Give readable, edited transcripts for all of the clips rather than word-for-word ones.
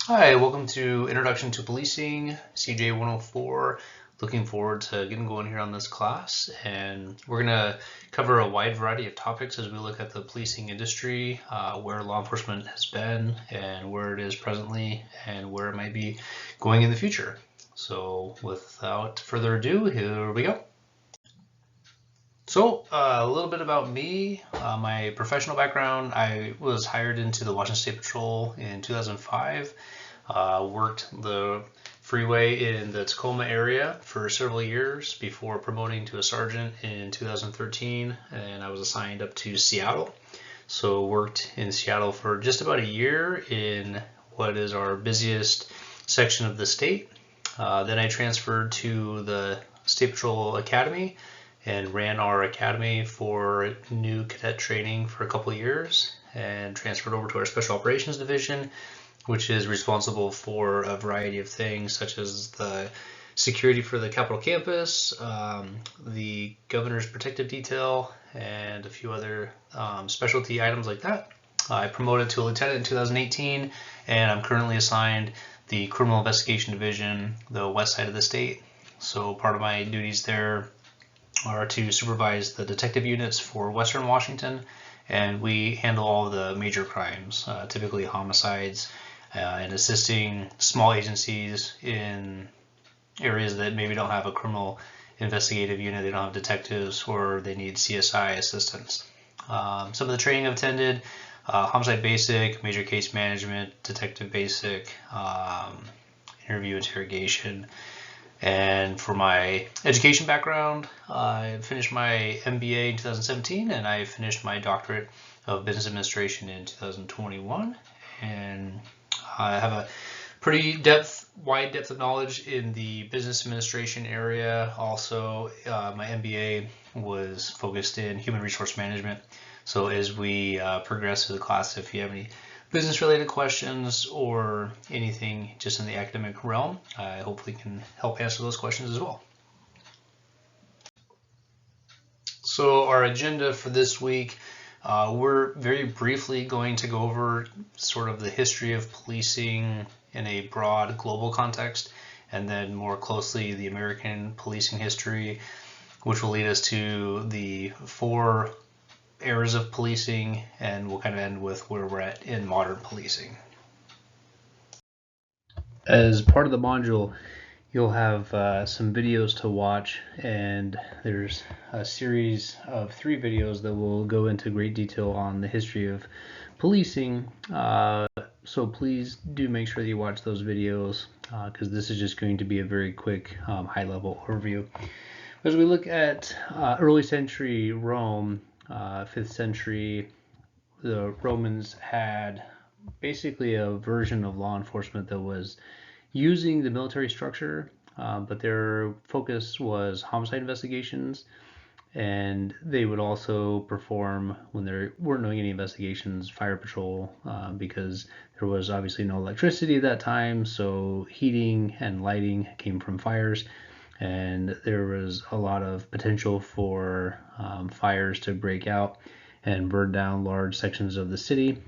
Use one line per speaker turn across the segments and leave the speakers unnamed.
Hi, welcome to Introduction to Policing, CJ 104. Looking forward to getting going here on this class, and we're going to cover a wide variety of topics as we look at the policing industry, where law enforcement has been and where it is presently and where it might be going in the future. So without further ado, here we go. So a little bit about me, my professional background. I was hired into the Washington State Patrol in 2005. Worked the freeway in the Tacoma area for several years before promoting to a sergeant in 2013, and I was assigned up to Seattle. So worked in Seattle for just about a year in what is our busiest section of the state. Then I transferred to the State Patrol Academy and ran our academy for new cadet training for a couple of years, and transferred over to our Special Operations Division, which is responsible for a variety of things such as the security for the Capitol campus, the Governor's Protective Detail, and a few other specialty items like that. I promoted to a lieutenant in 2018, and I'm currently assigned the Criminal Investigation Division, the west side of the state. So part of my duties there are to supervise the detective units for Western Washington, and we handle all the major crimes, typically homicides, and assisting small agencies in areas that maybe don't have a criminal investigative unit, they don't have detectives, or they need CSI assistance. Some of the training I've attended: homicide basic, major case management, detective basic, interview interrogation. And for my education background, I finished my MBA in 2017, and I finished my doctorate of business administration in 2021. And I have a pretty wide depth of knowledge in the business administration area. Also, my MBA was focused in human resource management. So as we progress through the class, if you have any business related questions or anything just in the academic realm, I hopefully can help answer those questions as well. So our agenda for this week, we're very briefly going to go over sort of the history of policing in a broad global context, and then more closely the American policing history, which will lead us to the 4 eras of policing, and we'll kind of end with where we're at in modern policing. As part of the module, you'll have some videos to watch, and there's a series of 3 videos that will go into great detail on the history of policing. So please do make sure that you watch those videos, because this is just going to be a very quick high-level overview. As we look at early century Rome, 5th century, the Romans had basically a version of law enforcement that was using the military structure, but their focus was homicide investigations, and they would also perform, when there weren't doing any investigations, fire patrol, because there was obviously no electricity at that time, so heating and lighting came from fires, and there was a lot of potential for fires to break out and burn down large sections of the city.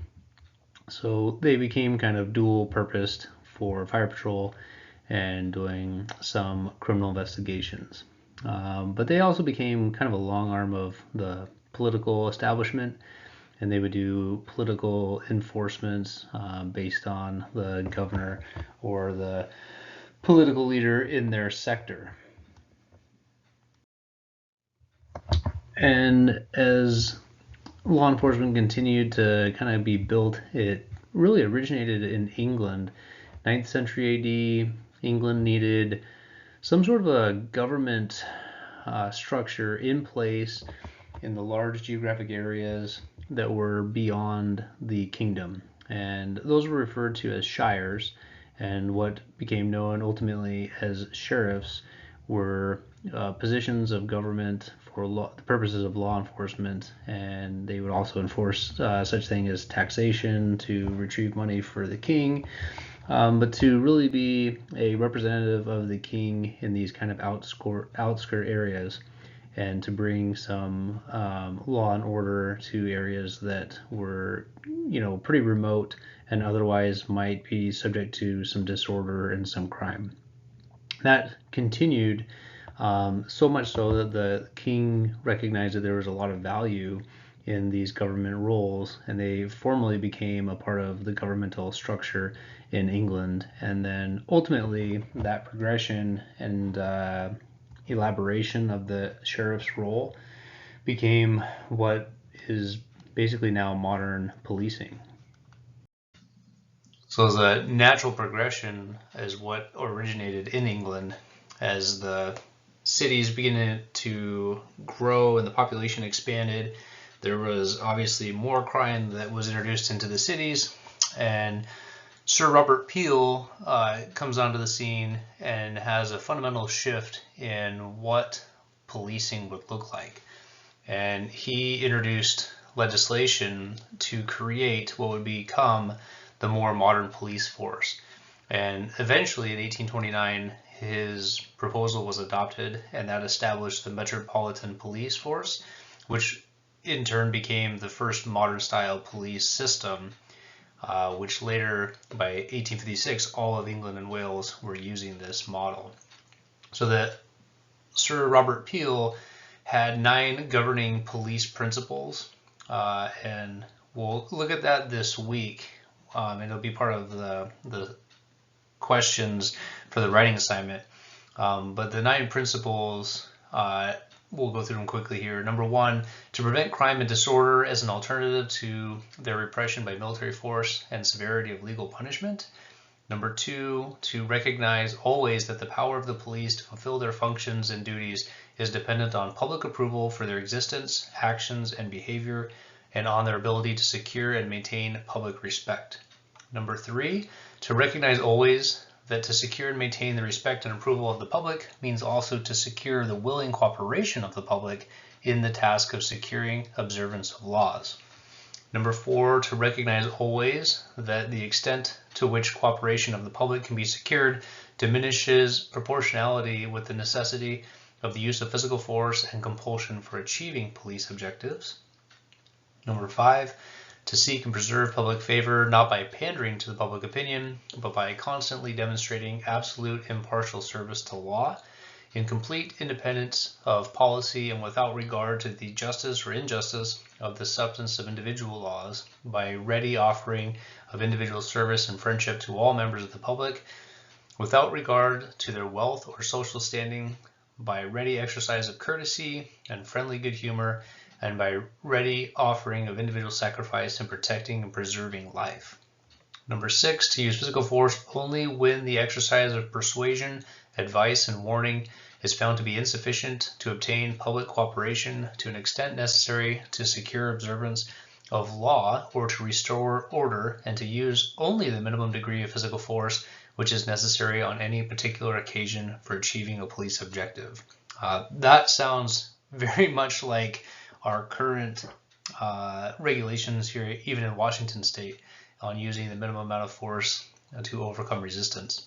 So they became kind of dual purposed for fire patrol and doing some criminal investigations. But they also became kind of a long arm of the political establishment, and they would do political enforcements based on the governor or the political leader in their sector. And as law enforcement continued to kind of be built, it really originated in England. 9th century AD, England needed some sort of a government structure in place in the large geographic areas that were beyond the kingdom. And those were referred to as shires, and what became known ultimately as sheriffs were positions of government for the purposes of law enforcement, and they would also enforce such thing as taxation to retrieve money for the king, but to really be a representative of the king in these kind of outskirt areas. and to bring some law and order to areas that were, pretty remote and otherwise might be subject to some disorder and some crime. That continued so much so that the king recognized that there was a lot of value in these government roles, and they formally became a part of the governmental structure in England. And then ultimately, that progression and elaboration of the sheriff's role became what is basically now modern policing. So the natural progression is what originated in England as the cities began to grow and the population expanded. There was obviously more crime that was introduced into the cities, and Sir Robert Peel comes onto the scene and has a fundamental shift in what policing would look like. And he introduced legislation to create what would become the more modern police force. And eventually in 1829, his proposal was adopted, and that established the Metropolitan Police Force, which in turn became the first modern style police system, which later, by 1856, all of England and Wales were using this model. So that Sir Robert Peel had 9 governing police principles, and we'll look at that this week, and it'll be part of the questions for the writing assignment. But the 9 principles, we'll go through them quickly here. Number 1, to prevent crime and disorder as an alternative to their repression by military force and severity of legal punishment. Number 2, to recognize always that the power of the police to fulfill their functions and duties is dependent on public approval for their existence, actions, and behavior, and on their ability to secure and maintain public respect. Number 3, to recognize always that to secure and maintain the respect and approval of the public means also to secure the willing cooperation of the public in the task of securing observance of laws. Number 4, to recognize always that the extent to which cooperation of the public can be secured diminishes proportionality with the necessity of the use of physical force and compulsion for achieving police objectives. Number 5, to seek and preserve public favor not by pandering to the public opinion, but by constantly demonstrating absolute impartial service to law, in complete independence of policy and without regard to the justice or injustice of the substance of individual laws, by ready offering of individual service and friendship to all members of the public, without regard to their wealth or social standing, by ready exercise of courtesy and friendly good humor, and by ready offering of individual sacrifice in protecting and preserving life. Number 6, to use physical force only when the exercise of persuasion, advice, and warning is found to be insufficient to obtain public cooperation to an extent necessary to secure observance of law or to restore order, and to use only the minimum degree of physical force which is necessary on any particular occasion for achieving a police objective. That sounds very much like our current regulations here, even in Washington state, on using the minimum amount of force to overcome resistance.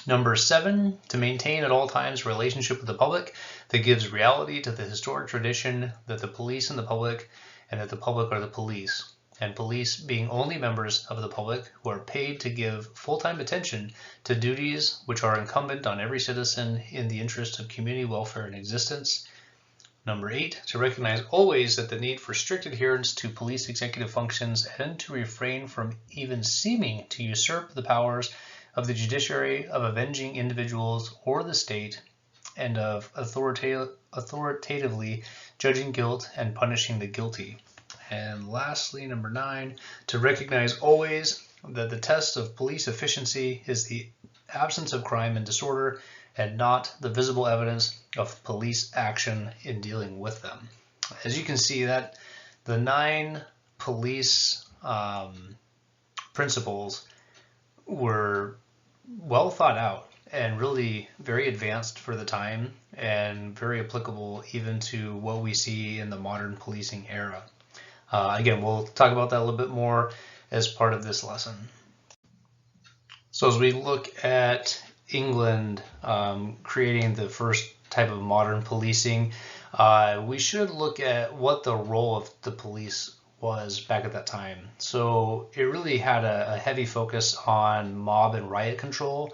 Number 7, to maintain at all times a relationship with the public that gives reality to the historic tradition that the police and the public, and that the public are the police, and police being only members of the public who are paid to give full-time attention to duties which are incumbent on every citizen in the interest of community welfare and existence. Number 8, to recognize always that the need for strict adherence to police executive functions and to refrain from even seeming to usurp the powers of the judiciary of avenging individuals or the state, and of authoritatively judging guilt and punishing the guilty. And lastly, number 9, to recognize always that the test of police efficiency is the absence of crime and disorder, and not the visible evidence of police action in dealing with them. As you can see, that the 9 police principles were well thought out and really very advanced for the time, and very applicable even to what we see in the modern policing era. Again, we'll talk about that a little bit more as part of this lesson. So as we look at England creating the first type of modern policing, we should look at what the role of the police was back at that time. So it really had a heavy focus on mob and riot control,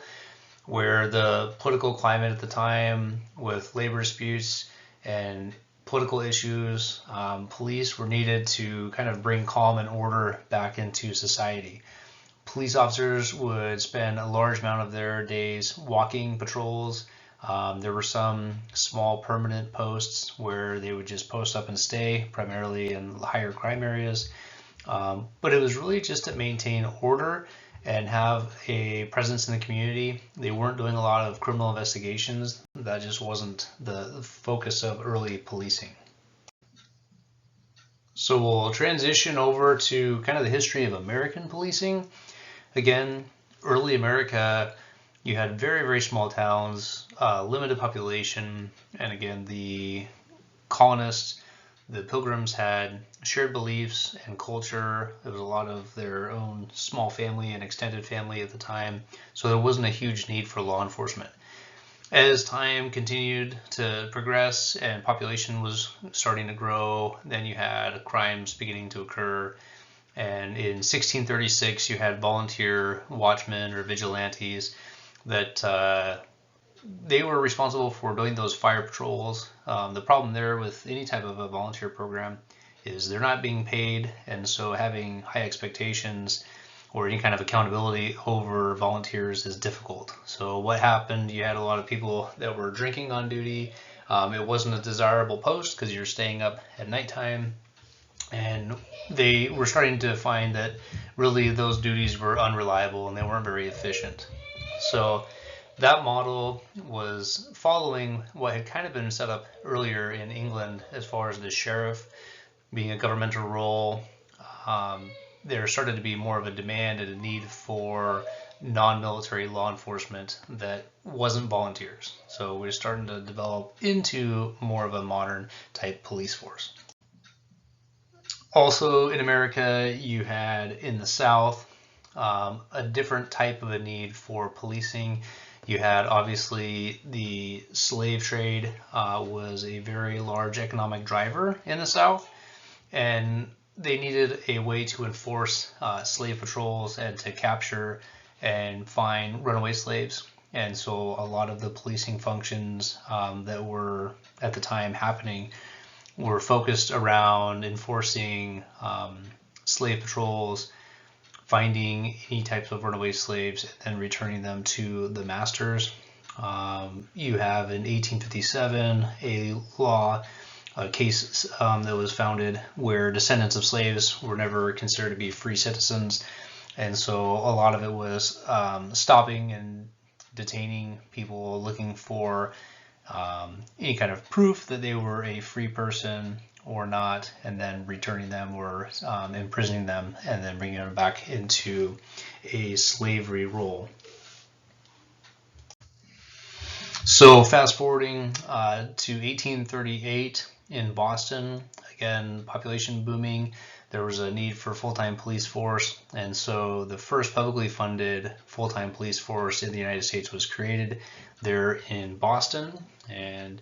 where the political climate at the time with labor disputes and political issues, police were needed to kind of bring calm and order back into society. Police officers would spend a large amount of their days walking patrols. There were some small permanent posts where they would just post up and stay, primarily in higher crime areas. But it was really just to maintain order and have a presence in the community. They weren't doing a lot of criminal investigations. That just wasn't the focus of early policing. So we'll transition over to kind of the history of American policing. Again, early America, you had very, very small towns, limited population, and again, the colonists, the Pilgrims had shared beliefs and culture. There was a lot of their own small family and extended family at the time, so there wasn't a huge need for law enforcement. As time continued to progress and population was starting to grow, then you had crimes beginning to occur. And in 1636, you had volunteer watchmen or vigilantes that they were responsible for doing those fire patrols. The problem there with any type of a volunteer program is they're not being paid, and so having high expectations or any kind of accountability over volunteers is difficult. So what happened, you had a lot of people that were drinking on duty. It wasn't a desirable post because you're staying up at nighttime, and they were starting to find that really those duties were unreliable and they weren't very efficient. So that model was following what had kind of been set up earlier in England as far as the sheriff being a governmental role. There started to be more of a demand and a need for non-military law enforcement that wasn't volunteers. So we're starting to develop into more of a modern type police force. Also in America, you had in the South a different type of a need for policing. You had obviously the slave trade was a very large economic driver in the South, and they needed a way to enforce slave patrols and to capture and find runaway slaves. And so a lot of the policing functions that were at the time happening were focused around enforcing slave patrols, finding any types of runaway slaves, and then returning them to the masters. You have in 1857 a law, a case that was founded where descendants of slaves were never considered to be free citizens. And so a lot of it was stopping and detaining people looking for any kind of proof that they were a free person or not, and then returning them or imprisoning them and then bringing them back into a slavery role. So fast forwarding to 1838 in Boston, again, population booming. There was a need for full-time police force, and so the first publicly funded full-time police force in the United States was created there in Boston, and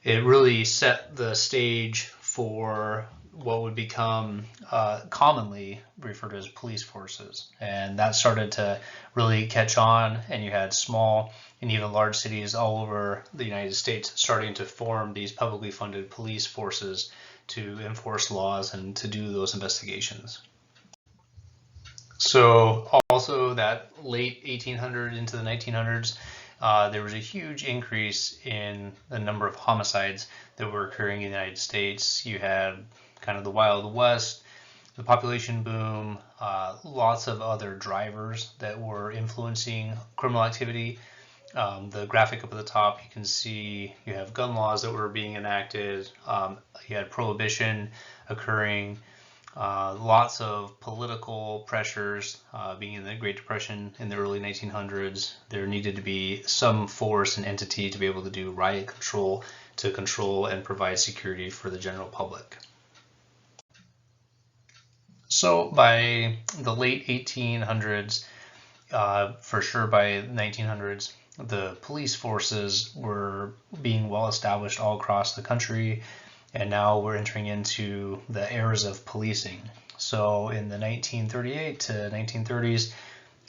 it really set the stage for what would become commonly referred to as police forces. And that started to really catch on, and you had small and even large cities all over the United States starting to form these publicly funded police forces to enforce laws and to do those investigations. So also that late 1800s into the 1900s, there was a huge increase in the number of homicides that were occurring in the United States. You had kind of the Wild West, the population boom, lots of other drivers that were influencing criminal activity. The graphic up at the top, you can see you have gun laws that were being enacted. You had prohibition occurring. Lots of political pressures, being in the Great Depression in the early 1900s. There needed to be some force and entity to be able to do riot control, to control and provide security for the general public. So by the late 1800s, for sure by 1900s, the police forces were being well established all across the country, and now we're entering into the eras of policing. So in the 1938 to 1930s,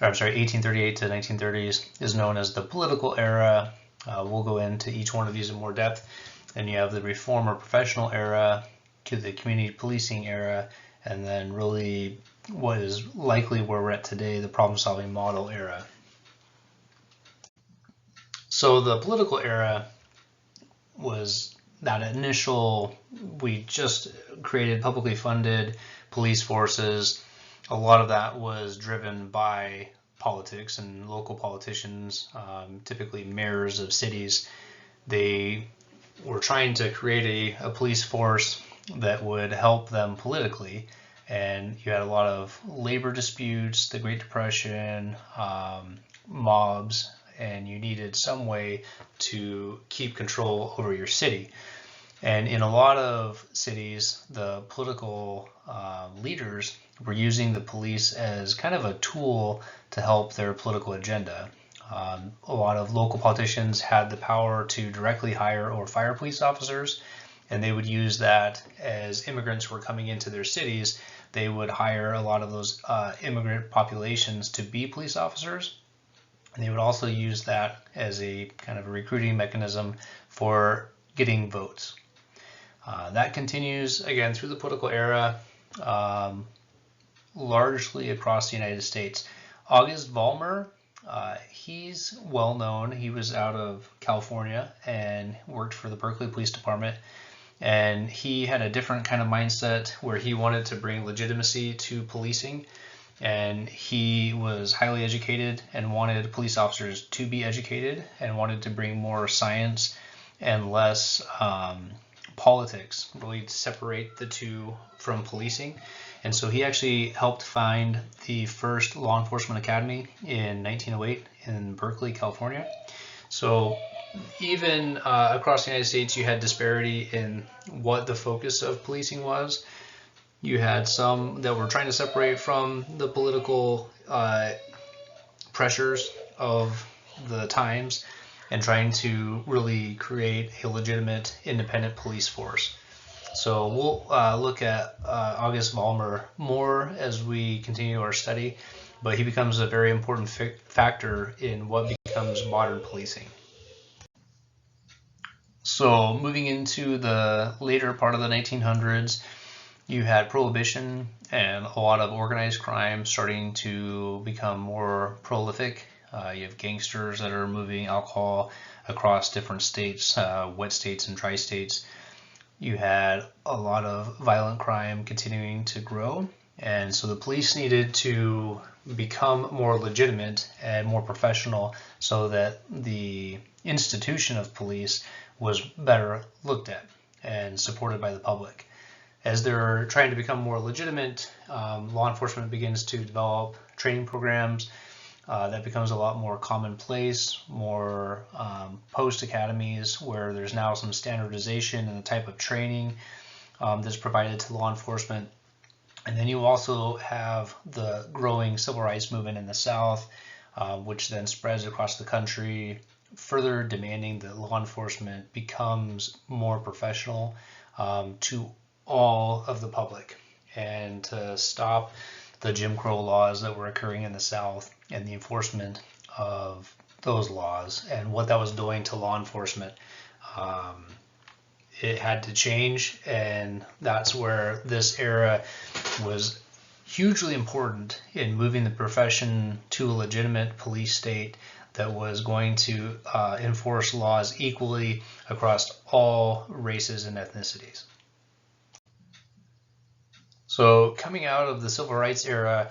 or I'm sorry, 1838 to 1930s is known as the political era. We'll go into each one of these in more depth. And you have the reform or professional era to the community policing era, and then really what is likely where we're at today, the problem-solving model era. So the political era was that initial, we just created publicly funded police forces. A lot of that was driven by politics and local politicians, typically mayors of cities. They were trying to create a police force that would help them politically. And you had a lot of labor disputes, the Great Depression, mobs, and you needed some way to keep control over your city. And in a lot of cities, the political leaders were using the police as kind of a tool to help their political agenda. A lot of local politicians had the power to directly hire or fire police officers, and they would use that as immigrants were coming into their cities. They would hire a lot of those immigrant populations to be police officers. And they would also use that as a kind of a recruiting mechanism for getting votes. That continues again through the political era, largely across the United States. August Vollmer, he's well known. He was out of California and worked for the Berkeley Police Department. And he had a different kind of mindset where he wanted to bring legitimacy to policing. And he was highly educated and wanted police officers to be educated and wanted to bring more science and less politics, really separate the two from policing. And so he actually helped find the first law enforcement academy in 1908 in Berkeley, California. So even across the United States, you had disparity in what the focus of policing was. You had some that were trying to separate from the political pressures of the times and trying to really create a legitimate independent police force. So we'll look at August Vollmer more as we continue our study, but he becomes a very important factor in what becomes modern policing. So moving into the later part of the 1900s, you had prohibition and a lot of organized crime starting to become more prolific. You have gangsters that are moving alcohol across different states, wet states and dry states. You had a lot of violent crime continuing to grow, and so the police needed to become more legitimate and more professional so that the institution of police was better looked at and supported by the public. As they're trying to become more legitimate, law enforcement begins to develop training programs that becomes a lot more commonplace, more post academies where there's now some standardization in the type of training that's provided to law enforcement. And then you also have the growing civil rights movement in the South, which then spreads across the country, further demanding that law enforcement becomes more professional to all of the public, and to stop the Jim Crow laws that were occurring in the South and the enforcement of those laws and what that was doing to law enforcement. It had to change, and that's where this era was hugely important in moving the profession to a legitimate police state that was going to enforce laws equally across all races and ethnicities. So coming out of the civil rights era,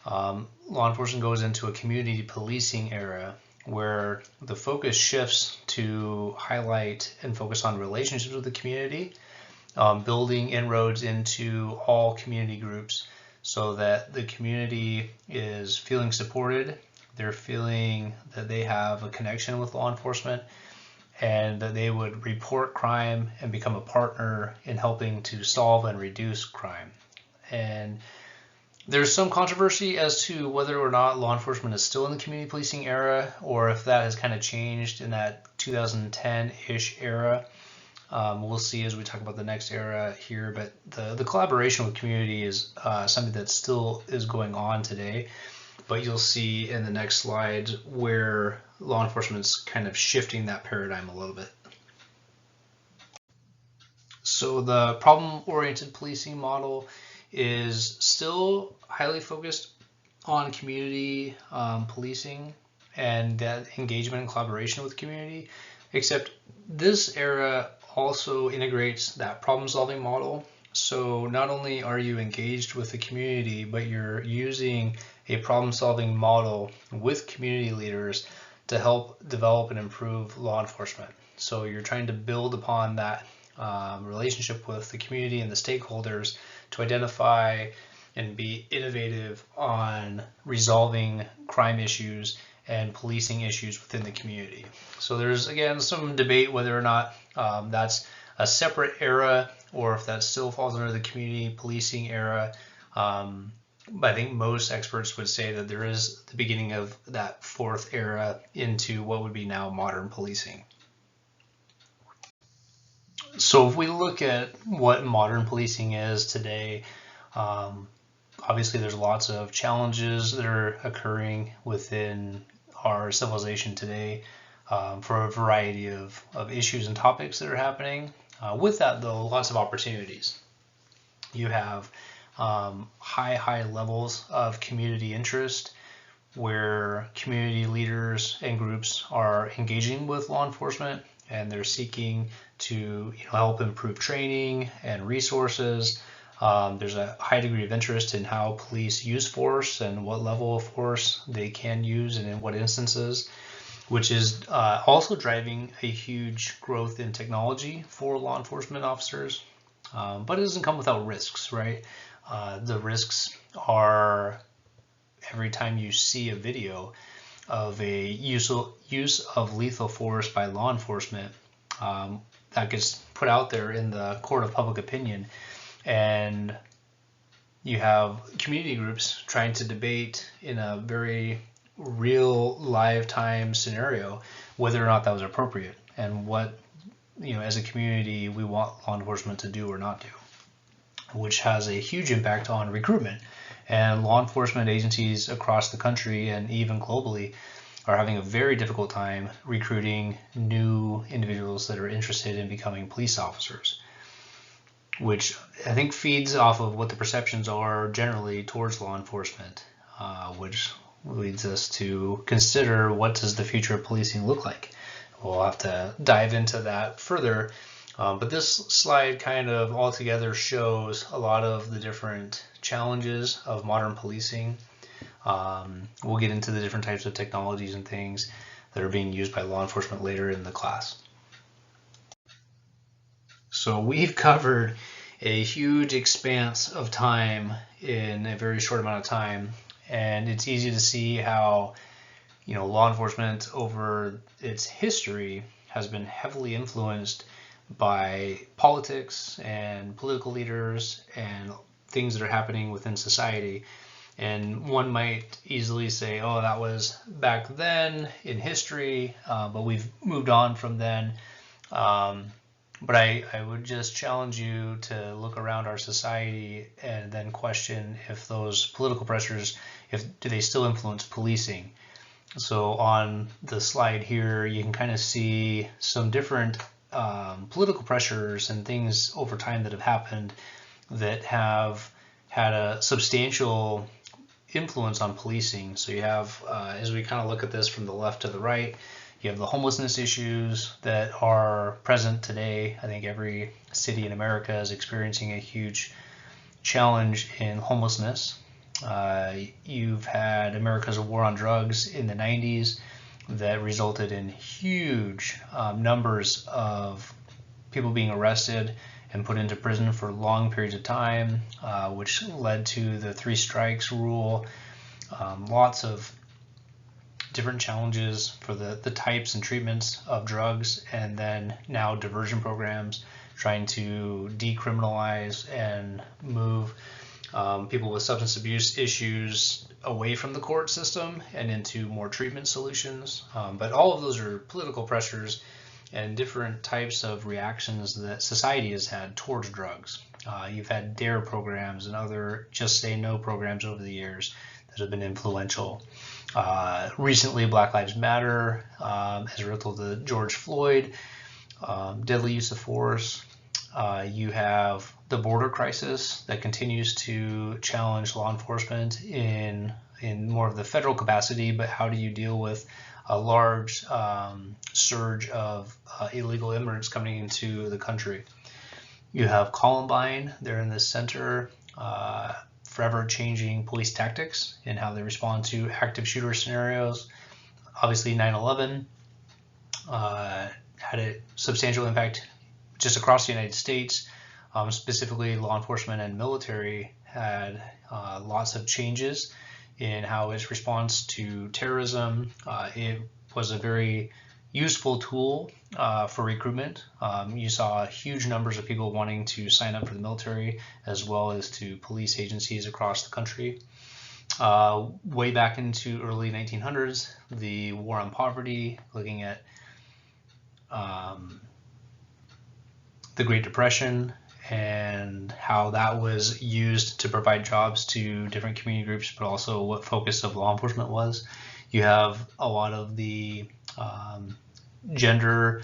law enforcement goes into a community policing era where the focus shifts to highlight and focus on relationships with the community, building inroads into all community groups so that the community is feeling supported, they're feeling that they have a connection with law enforcement, and that they would report crime and become a partner in helping to solve and reduce crime. And There's some controversy as to whether or not law enforcement is still in the community policing era, or if that has kind of changed in that 2010-ish era. We'll see as we talk about the next era here, but the collaboration with community is something that still is going on today. But you'll see in the next slide where law enforcement's kind of shifting that paradigm a little bit. So the problem-oriented policing model is still highly focused on community policing and that engagement and collaboration with the community, except this era also integrates that problem-solving model. So not only are you engaged with the community, but you're using a problem-solving model with community leaders to help develop and improve law enforcement. So you're trying to build upon that relationship with the community and the stakeholders to identify and be innovative on resolving crime issues and policing issues within the community. So there's, again, some debate whether or not that's a separate era or if that still falls under the community policing era. But I think most experts would say that there is the beginning of that fourth era into what would be now modern policing. So if we look at what modern policing is today, obviously there's lots of challenges that are occurring within our civilization today for a variety of issues and topics that are happening. With that, though, lots of opportunities. You have high levels of community interest where community leaders and groups are engaging with law enforcement and they're seeking to help improve training and resources. There's a high degree of interest in how police use force and what level of force they can use and in what instances, which is also driving a huge growth in technology for law enforcement officers. But it doesn't come without risks, right? The risks are every time you see a video of a use of lethal force by law enforcement, that gets put out there in the court of public opinion, and you have community groups trying to debate in a very real live time scenario whether or not that was appropriate and what, as a community we want law enforcement to do or not do, which has a huge impact on recruitment. And law enforcement agencies across the country and even globally are having a very difficult time recruiting new individuals that are interested in becoming police officers, which I think feeds off of what the perceptions are generally towards law enforcement, which leads us to consider, what does the future of policing look like? We'll have to dive into that further. But this slide kind of altogether shows a lot of the different challenges of modern policing. We'll get into the different types of technologies and things that are being used by law enforcement later in the class. So we've covered a huge expanse of time in a very short amount of time, and it's easy to see how law enforcement over its history has been heavily influenced by politics and political leaders and things that are happening within society. And one might easily say, oh, that was back then in history, but we've moved on from then. But I would just challenge you to look around our society and then question if those political pressures, do they still influence policing? So on the slide here, you can kind of see some different political pressures and things over time that have happened that have had a substantial influence on policing. So you have, as we kind of look at this from the left to the right, you have the homelessness issues that are present today. I think every city in America is experiencing a huge challenge in homelessness. You've had America's war on drugs in the 90s that resulted in huge numbers of people being arrested and put into prison for long periods of time, which led to the 3 strikes rule. Lots of different challenges for the types and treatments of drugs, and then now diversion programs trying to decriminalize and move people with substance abuse issues away from the court system and into more treatment solutions. But all of those are political pressures and different types of reactions that society has had towards drugs. You've had DARE programs and other Just Say No programs over the years that have been influential. Recently, Black Lives Matter as a result of the George Floyd deadly use of force. You have the border crisis that continues to challenge law enforcement in more of the federal capacity, but how do you deal with a large surge of illegal immigrants coming into the country? You have Columbine there in the center, forever changing police tactics and how they respond to active shooter scenarios. Obviously 9/11 had a substantial impact just across the United States. Specifically, law enforcement and military had lots of changes in how its response to terrorism. It was a very useful tool for recruitment. You saw huge numbers of people wanting to sign up for the military as well as to police agencies across the country. Way back into early 1900s, the war on poverty, looking at the Great Depression and how that was used to provide jobs to different community groups, but also what focus of law enforcement was. You have a lot of the gender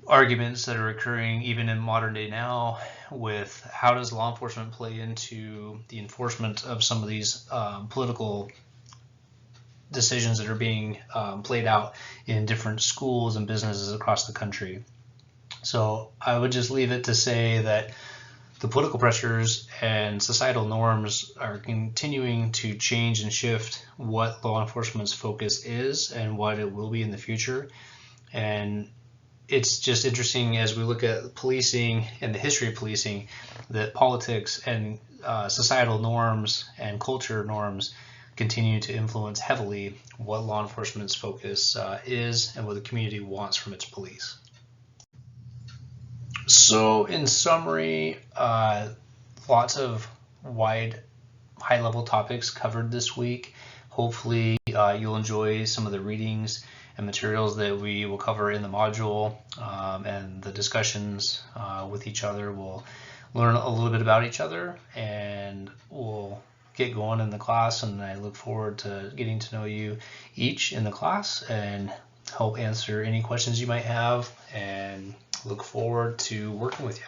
arguments that are occurring even in modern day now with how does law enforcement play into the enforcement of some of these political decisions that are being played out in different schools and businesses across the country. So I would just leave it to say that the political pressures and societal norms are continuing to change and shift what law enforcement's focus is and what it will be in the future. And it's just interesting as we look at policing and the history of policing that politics and societal norms and culture norms continue to influence heavily what law enforcement's focus is and what the community wants from its police. So in summary, lots of high-level topics covered this week. Hopefully you'll enjoy some of the readings and materials that we will cover in the module, and the discussions with each other. We'll learn a little bit about each other and we'll get going in the class, and I look forward to getting to know you each in the class and help answer any questions you might have, and look forward to working with you.